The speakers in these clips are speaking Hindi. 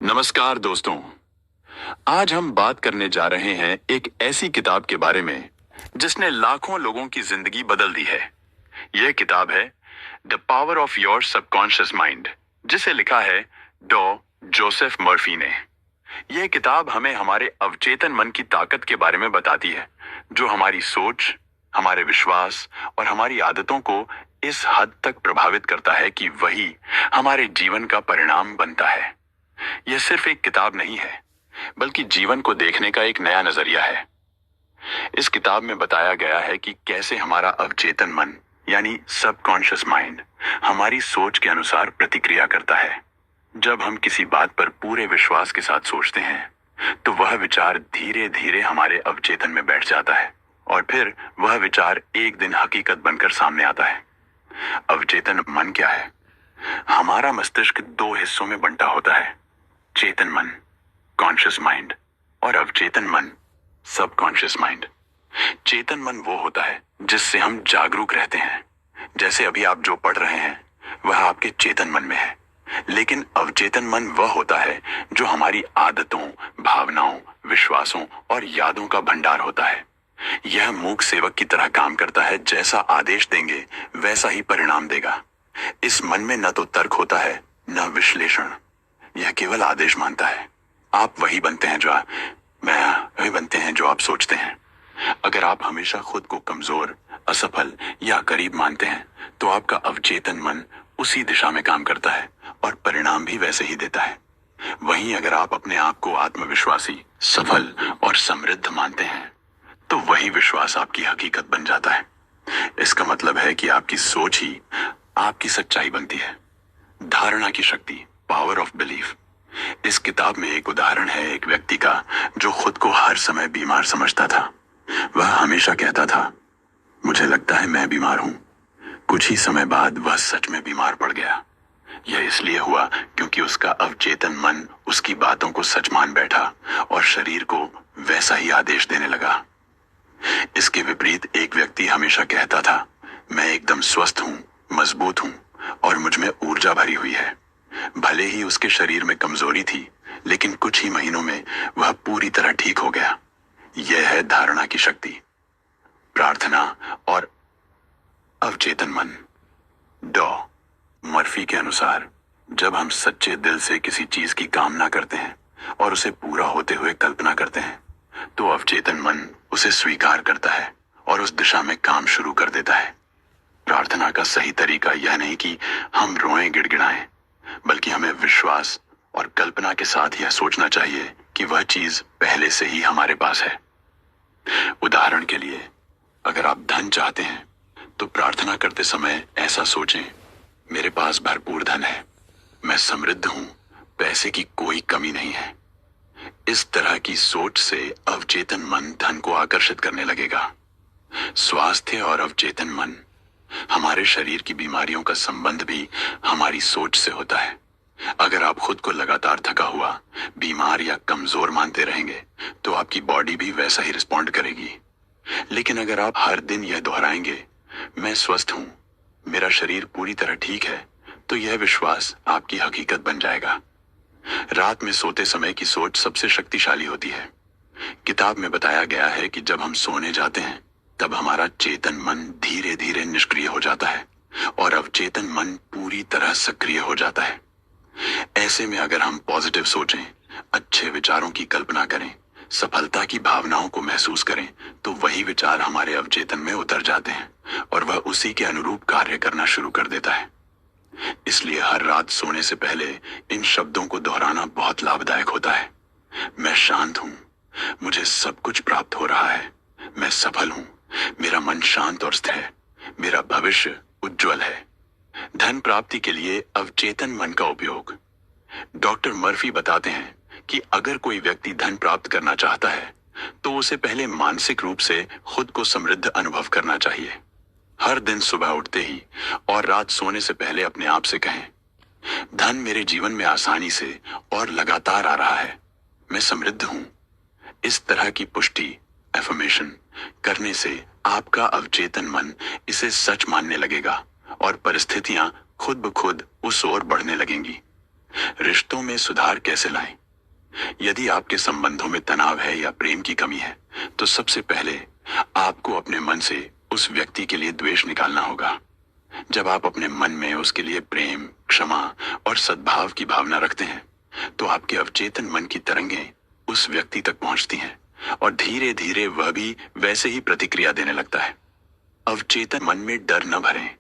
नमस्कार दोस्तों। आज हम बात करने जा रहे हैं एक ऐसी किताब के बारे में जिसने लाखों लोगों की जिंदगी बदल दी है। यह किताब है the power of your subconscious mind, जिसे लिखा है डॉ जोसेफ मर्फी ने। यह किताब हमें हमारे अवचेतन मन की ताकत के बारे में बताती है, जो हमारी सोच, हमारे विश्वास और हमारी आदतों को इस हद तक प्रभावित करता है कि वही हमारे जीवन का परिणाम बनता है। यह सिर्फ एक किताब नहीं है, बल्कि जीवन को देखने का एक नया नजरिया है। इस किताब में बताया गया है कि कैसे हमारा अवचेतन मन यानी सबकॉन्शियस माइंड हमारी सोच के अनुसार प्रतिक्रिया करता है। जब हम किसी बात पर पूरे विश्वास के साथ सोचते हैं, तो वह विचार धीरे धीरे हमारे अवचेतन में बैठ जाता है और फिर वह विचार एक दिन हकीकत बनकर सामने आता है। अवचेतन मन क्या है? हमारा मस्तिष्क दो हिस्सों में बंटा होता है, चेतन मन कॉन्शियस माइंड और अवचेतन मन सबकॉन्शियस माइंड। चेतन मन वो होता है जिससे हम जागरूक रहते हैं, जैसे अभी आप जो पढ़ रहे हैं वह आपके चेतन मन में है। लेकिन अवचेतन मन वह होता है जो हमारी आदतों, भावनाओं, विश्वासों और यादों का भंडार होता है। यह मूक सेवक की तरह काम करता है, जैसा आदेश देंगे वैसा ही परिणाम देगा। इस मन में न तो तर्क होता है, न विश्लेषण। यह केवल आदेश मानता है। आप वही बनते हैं जो आप सोचते हैं। अगर आप हमेशा खुद को कमजोर, असफल या गरीब मानते हैं, तो आपका अवचेतन मन उसी दिशा में काम करता है और परिणाम भी वैसे ही देता है। वहीं अगर आप अपने आप को आत्मविश्वासी, सफल और समृद्ध मानते हैं, तो वही विश्वास आपकी हकीकत बन जाता है। इसका मतलब है कि आपकी सोच ही आपकी सच्चाई बनती है। धारणा की शक्ति, पावर ऑफ बिलीफ। इस किताब में एक उदाहरण है एक व्यक्ति का जो खुद को हर समय बीमार समझता था। वह हमेशा कहता था, मुझे लगता है मैं बीमार हूं। कुछ ही समय बाद वह सच में बीमार पड़ गया। यह इसलिए हुआ क्योंकि उसका अवचेतन मन उसकी बातों को सच मान बैठा और शरीर को वैसा ही आदेश देने लगा। इसके विपरीत एक व्यक्ति हमेशा कहता था, मैं एकदम स्वस्थ हूं, मजबूत हूं और मुझ में ऊर्जा भरी हुई है। भले ही उसके शरीर में कमजोरी थी, लेकिन कुछ ही महीनों में वह पूरी तरह ठीक हो गया। यह है धारणा की शक्ति। प्रार्थना और अवचेतन मन। डॉ मर्फी के अनुसार, जब हम सच्चे दिल से किसी चीज की कामना करते हैं और उसे पूरा होते हुए कल्पना करते हैं, तो अवचेतन मन उसे स्वीकार करता है और उस दिशा में काम शुरू कर देता है। प्रार्थना का सही तरीका यह नहीं कि हम रोएं, गिड़गिड़ाएं, बल्कि हमें विश्वास और कल्पना के साथ यह सोचना चाहिए कि वह चीज पहले से ही हमारे पास है। उदाहरण के लिए, अगर आप धन चाहते हैं, तो प्रार्थना करते समय ऐसा सोचें, मेरे पास भरपूर धन है, मैं समृद्ध हूं, पैसे की कोई कमी नहीं है। इस तरह की सोच से अवचेतन मन धन को आकर्षित करने लगेगा। स्वास्थ्य और अवचेतन मन। हमारे शरीर की बीमारियों का संबंध भी हमारी सोच से होता है। अगर आप खुद को लगातार थका हुआ, बीमार या कमजोर मानते रहेंगे, तो आपकी बॉडी भी वैसा ही रिस्पॉन्ड करेगी। लेकिन अगर आप हर दिन यह दोहराएंगे, मैं स्वस्थ हूं, मेरा शरीर पूरी तरह ठीक है, तो यह विश्वास आपकी हकीकत बन जाएगा। रात में सोते समय की सोच सबसे शक्तिशाली होती है। किताब में बताया गया है कि जब हम सोने जाते हैं, तब हमारा चेतन मन धीरे धीरे निष्क्रिय हो जाता है और अवचेतन मन पूरी तरह सक्रिय हो जाता है। ऐसे में अगर हम पॉजिटिव सोचें, अच्छे विचारों की कल्पना करें, सफलता की भावनाओं को महसूस करें, तो वही विचार हमारे अवचेतन में उतर जाते हैं और वह उसी के अनुरूप कार्य करना शुरू कर देता है। इसलिए हर रात सोने से पहले इन शब्दों को दोहराना बहुत लाभदायक होता है। मैं शांत हूं, मुझे सब कुछ प्राप्त हो रहा है, मैं सफल हूं, मेरा मन शांत और स्थिर है, मेरा भविष्य उज्जवल है। धन प्राप्ति के लिए अवचेतन मन का उपयोग। डॉक्टर मर्फी बताते हैं कि अगर कोई व्यक्ति धन प्राप्त करना चाहता है, तो उसे पहले मानसिक रूप से खुद को समृद्ध अनुभव करना चाहिए। हर दिन सुबह उठते ही और रात सोने से पहले अपने आप से कहें, धन मेरे जीवन में आसानी से और लगातार आ रहा है, मैं समृद्ध हूं। इस तरह की पुष्टि, एफर्मेशन करने से आपका अवचेतन मन इसे सच मानने लगेगा और परिस्थितियां खुद ब खुद उस ओर बढ़ने लगेंगी। रिश्तों में सुधार कैसे लाएं? यदि आपके संबंधों में तनाव है या प्रेम की कमी है, तो सबसे पहले आपको अपने मन से उस व्यक्ति के लिए द्वेष निकालना होगा। जब आप अपने मन में उसके लिए प्रेम, क्षमा और सद्भाव की भावना रखते हैं, तो आपके अवचेतन मन की तरंगें उस व्यक्ति तक पहुंचती हैं और धीरे धीरे वह भी वैसे ही प्रतिक्रिया देने लगता है। अवचेतन मन में डर न भरें।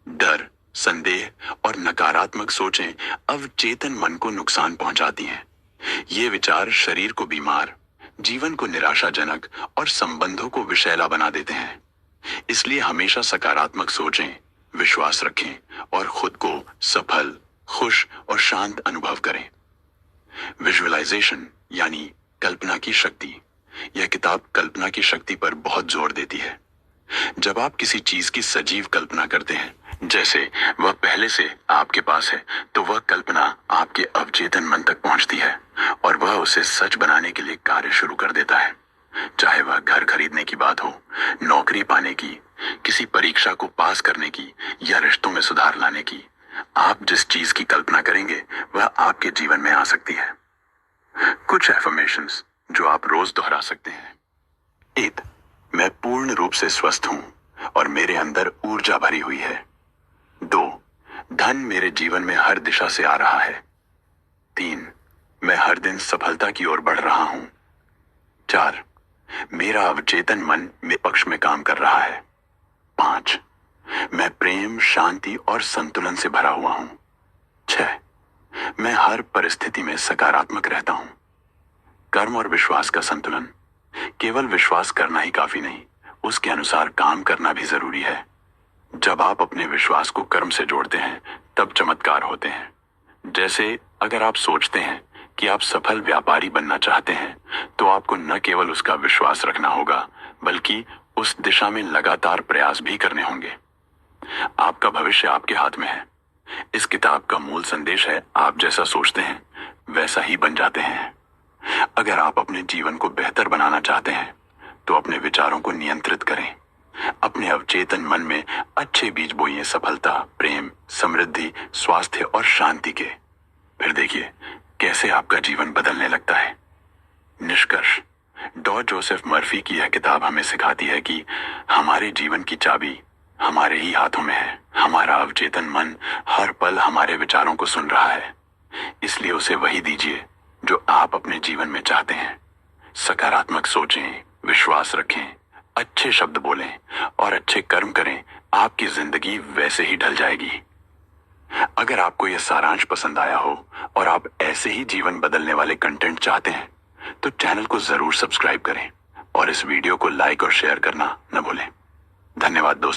डर, संदेह और नकारात्मक सोचें अवचेतन मन को नुकसान पहुंचाती हैं। ये विचार शरीर को बीमार, जीवन को निराशाजनक और संबंधों को विषैला बना देते हैं। इसलिए हमेशा सकारात्मक सोचें, विश्वास रखें और खुद को सफल, खुश और शांत अनुभव करें। विजुअलाइजेशन यानी कल्पना की शक्ति। यह किताब कल्पना की शक्ति पर बहुत जोर देती है। जब आप किसी चीज की सजीव कल्पना करते हैं, जैसे वह पहले से आपके पास है, तो वह कल्पना आपके अवचेतन मन तक पहुंचती है और वह उसे सच बनाने के लिए कार्य शुरू कर देता है। चाहे वह घर खरीदने की बात हो, नौकरी पाने की, किसी परीक्षा को पास करने की या रिश्तों में सुधार लाने की, आप जिस चीज की कल्पना करेंगे वह आपके जीवन में आ सकती है। कुछ एफर्मेशंस जो आप रोज दोहरा सकते हैं। 1. मैं पूर्ण रूप से स्वस्थ हूं और मेरे अंदर ऊर्जा भरी हुई है। 2. धन मेरे जीवन में हर दिशा से आ रहा है। 3. मैं हर दिन सफलता की ओर बढ़ रहा हूं। 4. मेरा अवचेतन मन मेरे पक्ष में काम कर रहा है। 5. मैं प्रेम, शांति और संतुलन से भरा हुआ हूं। 6. मैं हर परिस्थिति में सकारात्मक रहता हूं। कर्म और विश्वास का संतुलन। केवल विश्वास करना ही काफी नहीं, उसके अनुसार काम करना भी जरूरी है। जब आप अपने विश्वास को कर्म से जोड़ते हैं, तब चमत्कार होते हैं। जैसे अगर आप सोचते हैं कि आप सफल व्यापारी बनना चाहते हैं, तो आपको न केवल उसका विश्वास रखना होगा, बल्कि उस दिशा में लगातार प्रयास भी करने होंगे। आपका भविष्य आपके हाथ में है। इस किताब का मूल संदेश है, आप जैसा सोचते हैं वैसा ही बन जाते हैं। अगर आप अपने जीवन को बेहतर बनाना चाहते हैं, तो अपने विचारों को नियंत्रित करें। अपने अवचेतन मन में अच्छे बीज बोइए, सफलता, प्रेम, समृद्धि, स्वास्थ्य और शांति के। फिर देखिए कैसे आपका जीवन बदलने लगता है। निष्कर्ष, डॉ जोसेफ मर्फी की यह किताब हमें सिखाती है कि हमारे जीवन की चाबी हमारे ही हाथों में है। हमारा अवचेतन मन हर पल हमारे विचारों को सुन रहा है, इसलिए उसे वही दीजिए जो आप अपने जीवन में चाहते हैं। सकारात्मक सोचें, विश्वास रखें, अच्छे शब्द बोलें और अच्छे कर्म करें। आपकी जिंदगी वैसे ही ढल जाएगी। अगर आपको यह सारांश पसंद आया हो और आप ऐसे ही जीवन बदलने वाले कंटेंट चाहते हैं, तो चैनल को जरूर सब्सक्राइब करें और इस वीडियो को लाइक और शेयर करना न भूलें। धन्यवाद दोस्तों।